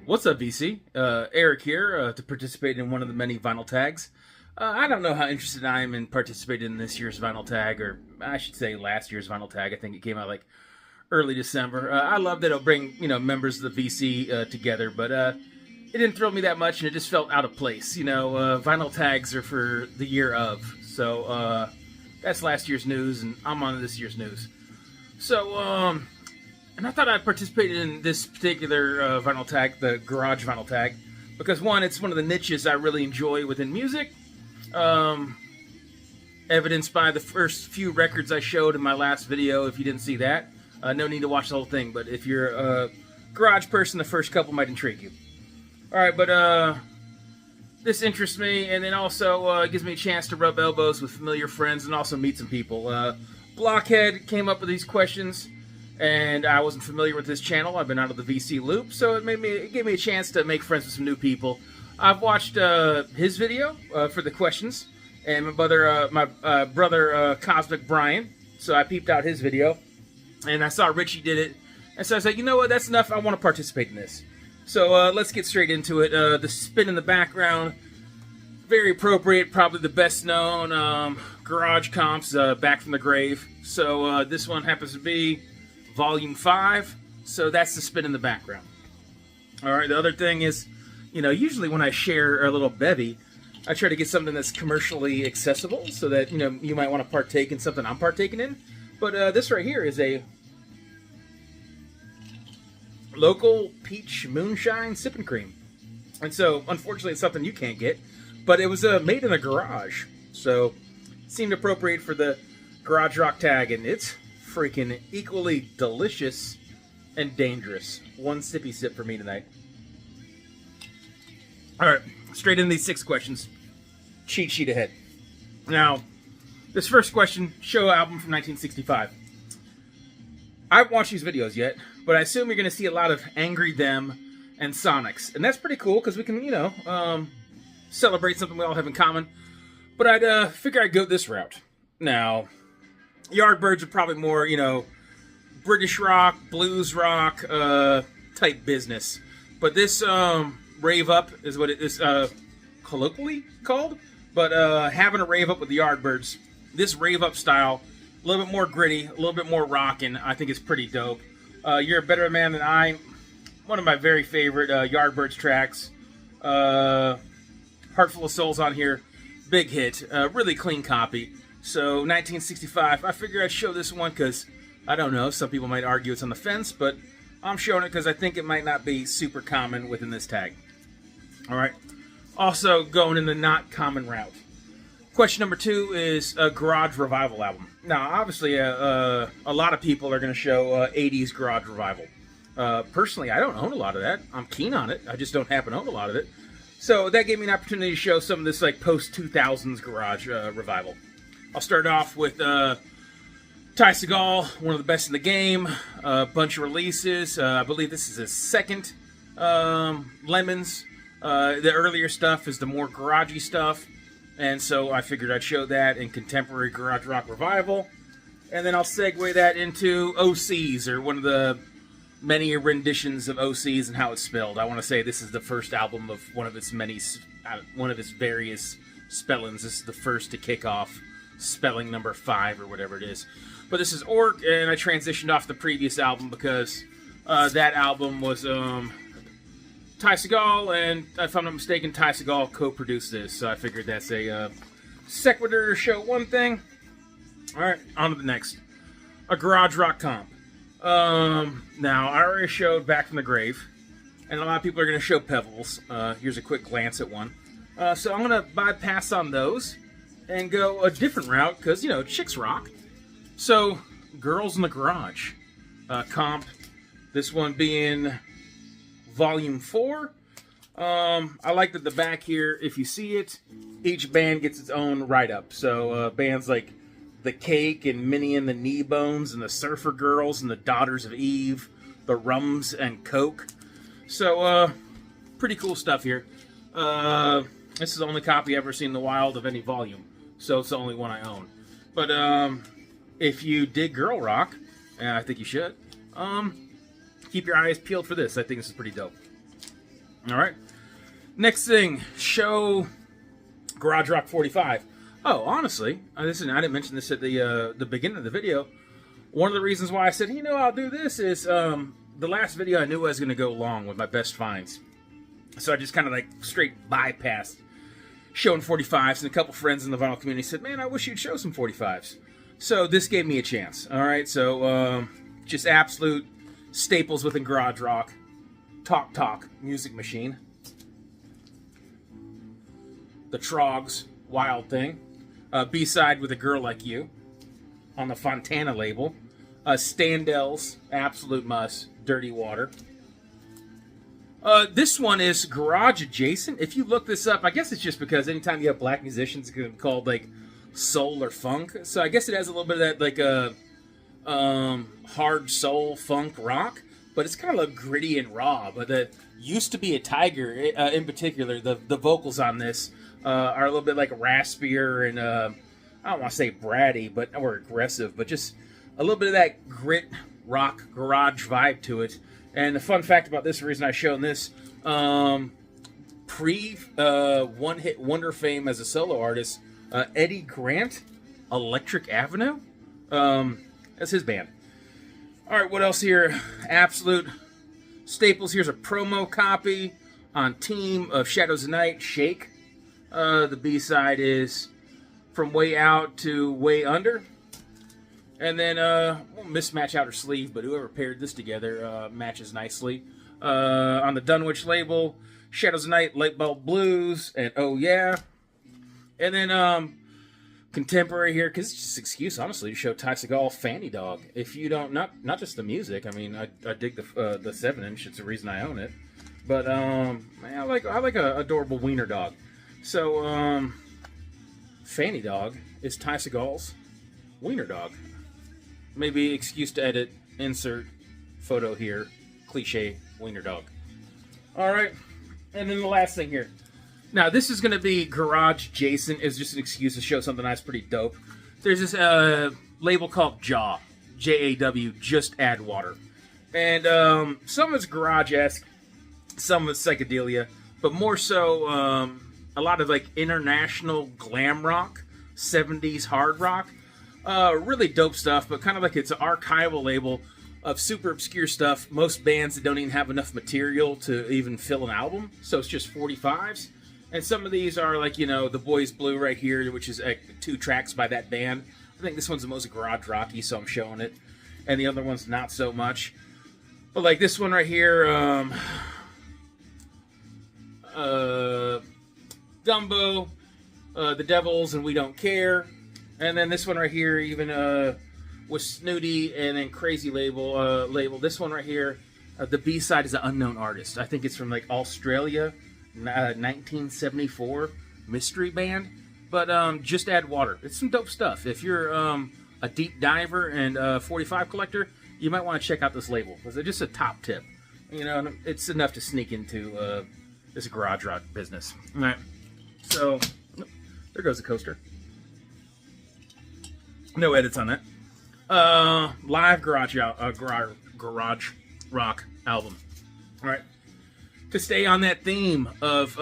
What's up, VC? Eric here to participate in one of the many vinyl tags. I don't know how interested I am in participating in this year's vinyl tag, or I should say last year's vinyl tag. I think it came out like early December. I love that it'll bring members of the VC together, but it didn't thrill me that much, and it just felt out of place. Vinyl tags are for the year of, so that's last year's news, and I'm on this year's news. So, and I thought I'd participate in this particular vinyl tag, the garage vinyl tag, because one, it's one of the niches I really enjoy within music. Evidenced by the first few records I showed in my last video. If you didn't see that, no need to watch the whole thing, but if you're a garage person, the first couple might intrigue you. Alright, but this interests me, and then also gives me a chance to rub elbows with familiar friends and also meet some people. Blockhead came up with these questions, and I wasn't familiar with this channel. I've been out of the VC loop, so it gave me a chance to make friends with some new people. I've watched his video for the questions, and my brother Cosmic Brian. So I peeped out his video, and I saw Richie did it, and so I said, you know what, that's enough. I want to participate in this. So let's get straight into it. The spin in the background, very appropriate. Probably the best known garage comps, Back from the Grave. So this one happens to be Volume 5, so that's the spin in the background. Alright, the other thing is, usually when I share a little bevy, I try to get something that's commercially accessible, so that, you might want to partake in something I'm partaking in. But this right here is a local peach moonshine sipping cream. And so, unfortunately, it's something you can't get, but it was made in a garage, so it seemed appropriate for the Garage Rock tag, and it's freaking equally delicious and dangerous. One sippy sip for me tonight. Alright, straight into these 6 questions. Cheat sheet ahead. Now, this first question, show album from 1965. I haven't watched these videos yet, but I assume you're going to see a lot of Angry Them and Sonics. And that's pretty cool, because we can, celebrate something we all have in common. But I'd figure I'd go this route. Now, Yardbirds are probably more, British rock, blues rock type business. But this rave up is what it is colloquially called. But having a rave up with the Yardbirds, this rave up style, a little bit more gritty, a little bit more rockin', I think is pretty dope. You're a Better Man Than I, one of my very favorite Yardbirds tracks. Heart Full of Souls on here, big hit, really clean copy. So, 1965, I figured I'd show this one because, I don't know, some people might argue it's on the fence, but I'm showing it because I think it might not be super common within this tag. Alright, also going in the not common route. Question number 2 is a garage revival album. Now, obviously, a lot of people are going to show 80s garage revival. Personally, I don't own a lot of that. I'm keen on it. I just don't happen to own a lot of it. So, that gave me an opportunity to show some of this like post-2000s garage revival. I'll start off with Ty Segall, one of the best in the game, a bunch of releases. I believe this is his second Lemons. The earlier stuff is the more garagey stuff, and so I figured I'd show that in contemporary garage rock revival. And then I'll segue that into OCs, or one of the many renditions of OCs and how it's spelled. I want to say this is the first album of one of its various spellings. This is the first to kick off spelling number 5 or whatever it is. But this is Orc, and I transitioned off the previous album because that album was Ty Segall, and if I'm not mistaken, Ty Segall co-produced this, so I figured that's a sequitur to show one thing. Alright, on to the next. A garage rock comp. Now, I already showed Back from the Grave, and a lot of people are going to show Pebbles. Here's a quick glance at one. So I'm going to bypass on those and go a different route, because, chicks rock. So, Girls in the Garage. Comp. This one being Volume 4. I like that the back here, if you see it, each band gets its own write-up. So, bands like The Cake and Minnie and the Kneebones and the Surfer Girls and the Daughters of Eve, the Rums and Coke. So, pretty cool stuff here. This is the only copy I've ever seen in the wild of any volume. So it's the only one I own. But if you dig girl rock, and I think you should, keep your eyes peeled for this. I think this is pretty dope. All right. Next thing, show Garage Rock 45. Oh, honestly, I didn't mention this at the beginning of the video. One of the reasons why I said, you know, I'll do this is the last video I knew I was going to go long with my best finds. So I just kind of like straight bypassed showing 45s, and a couple friends in the vinyl community said, man, I wish you'd show some 45s. So this gave me a chance. All right, so just absolute staples within garage rock. Talk music machine. The Trogs, Wild Thing. B-side with A Girl Like You on the Fontana label. Standells, absolute must. Dirty Water. This one is garage adjacent. If you look this up, I guess it's just because anytime you have black musicians, it's going to be called like soul or funk. So I guess it has a little bit of that like hard soul funk rock, but it's kind of like gritty and raw. But that used to be a Tiger in particular. The vocals on this are a little bit like raspier and I don't want to say bratty, but or aggressive, but just a little bit of that grit rock garage vibe to it. And the fun fact about this, the reason I've shown this, pre one-hit wonder fame as a solo artist, Eddie Grant, Electric Avenue, that's his band. All right, what else here? Absolute staples. Here's a promo copy on Team of Shadows of Night, Shake. The B-side is From Way Out to Way Under. And then, won't mismatch outer sleeve, but whoever paired this together matches nicely. On the Dunwich label, Shadows of Night, Light Bulb Blues, and Oh Yeah. And then, contemporary here, because it's just an excuse, honestly, to show Ty Segall, Fanny Dog. If you don't, not just the music, I mean, I dig the 7-inch, it's the reason I own it. But, man, I like a adorable wiener dog. So, Fanny Dog is Ty Segall's wiener dog. Maybe excuse to edit, insert photo here, cliche wiener dog. All right, and then the last thing here. Now this is going to be garage adjacent. It's just an excuse to show something that's pretty dope. There's this label called Jaw, Jaw, Just Add Water, and some of it's garage-esque, some of it's psychedelia, but more so a lot of like international glam rock, 70s hard rock. Really dope stuff, but kind of like it's an archival label of super obscure stuff. Most bands that don't even have enough material to even fill an album, so it's just 45s. And some of these are like, you know, The Boys Blue right here, which is like 2 tracks by that band. I think this one's the most garage rocky, so I'm showing it. And the other one's not so much. But like this one right here, Dumbo, The Devils, and We Don't Care. And then this one right here, even with Snooty and then Crazy label. This one right here, the B-side is an unknown artist. I think it's from like Australia, 1974 mystery band. But Just Add Water. It's some dope stuff. If you're a deep diver and 45 collector, you might want to check out this label. It's just a top tip. You know, it's enough to sneak into this garage rock business. All right. So there goes the coaster. No edits on that. Live garage rock album. All right. To stay on that theme of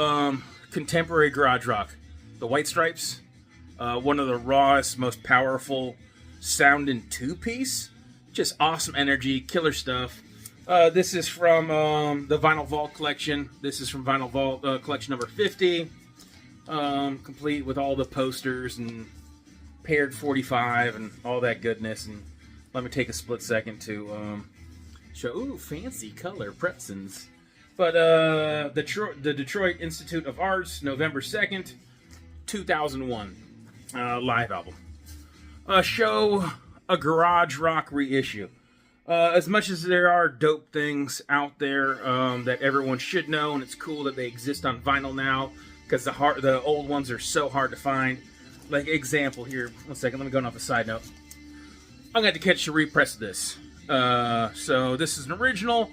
contemporary garage rock, the White Stripes, one of the rawest, most powerful sounding 2-piece. Just awesome energy, killer stuff. This is from the Vinyl Vault collection. This is from Vinyl Vault collection number 50. Complete with all the posters and paired 45 and all that goodness. And let me take a split second to show. Ooh, fancy color Prepsons. But the Detroit Institute of Arts, November 2nd, 2001, live album. Show a garage rock reissue. As much as there are dope things out there that everyone should know, and it's cool that they exist on vinyl now, because the old ones are so hard to find. Like, example here, 1 second, let me go off a side note. I'm going to catch a repress of this. So this is an original.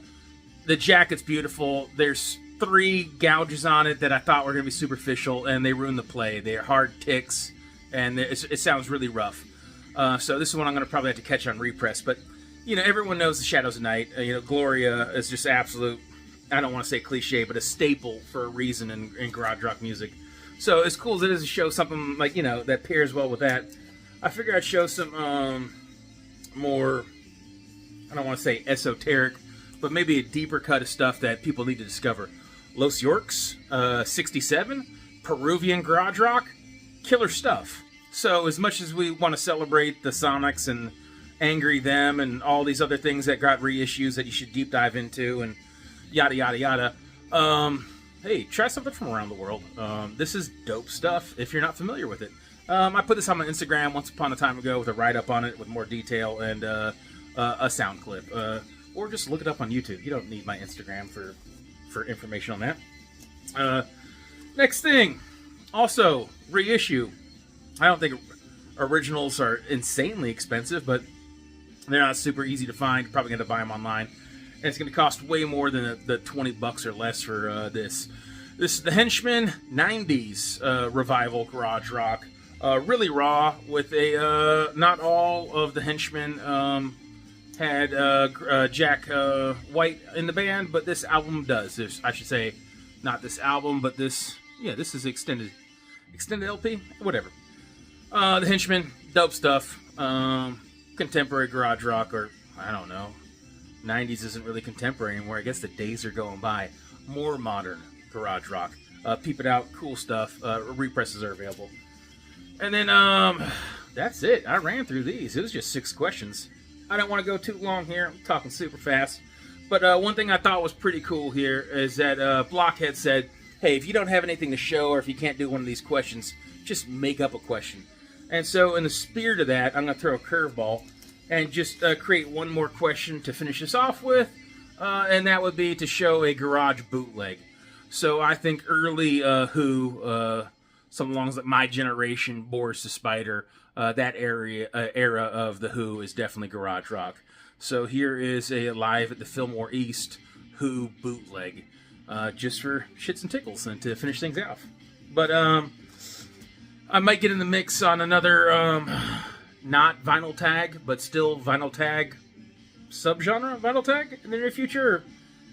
The jacket's beautiful. There's 3 gouges on it that I thought were going to be superficial, and they ruined the play. They're hard ticks, and it sounds really rough. So this is one I'm going to probably have to catch on repress. But, you know, everyone knows the Shadows of Night. You know, Gloria is just absolute I don't want to say cliche, but a staple for a reason in garage rock music. So as cool as it is to show something like, that pairs well with that, I figured I'd show some more, I don't want to say esoteric, but maybe a deeper cut of stuff that people need to discover. Los Yorks, 67, Peruvian garage rock, killer stuff. So as much as we want to celebrate the Sonics and Angry Them and all these other things that got reissues that you should deep dive into and yada yada yada, hey, try something from around the world. This is dope stuff if you're not familiar with it. I put this on my Instagram once upon a time ago with a write-up on it with more detail and a sound clip. Or just look it up on YouTube. You don't need my Instagram for information on that. Next thing, also, reissue. I don't think originals are insanely expensive, but they're not super easy to find. You're probably going to buy them online. And it's going to cost way more than the $20 or less for this. This is the Henchman 90s revival garage rock. Really raw with a... not all of the Henchmen had Jack White in the band, but this album does. I should say, not this album, but this... Yeah, this is extended LP? Whatever. The Henchmen, dope stuff. Contemporary garage rock, or I don't know. 90s isn't really contemporary anymore. I guess the days are going by. More modern garage rock. Peep it out, cool stuff. Represses are available. And then, that's it. I ran through these. It was just 6 questions. I don't want to go too long here. I'm talking super fast. But one thing I thought was pretty cool here is that Blockhead said, hey, if you don't have anything to show or if you can't do one of these questions, just make up a question. And so in the spirit of that, I'm going to throw a curveball and just create one more question to finish this off with. And that would be to show a garage bootleg. So I think early Who, something along like My Generation, Boris the Spider, that era of the Who is definitely garage rock. So here is a Live at the Fillmore East Who bootleg. Just for shits and tickles and to finish things off. But I might get in the mix on another not vinyl tag, but still vinyl tag subgenre vinyl tag in the near future. Or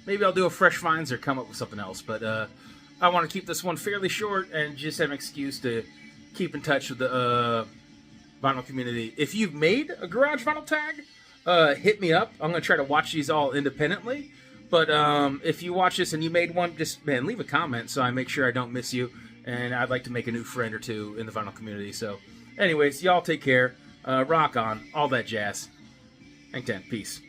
maybe I'll do a Fresh Finds or come up with something else. But I want to keep this one fairly short and just have an excuse to keep in touch with the vinyl community. If you've made a garage vinyl tag, hit me up. I'm going to try to watch these all independently. But if you watch this and you made one, just, man, leave a comment so I make sure I don't miss you. And I'd like to make a new friend or two in the vinyl community. So, anyways, y'all take care. Rock on. All that jazz. Hang 10. Peace.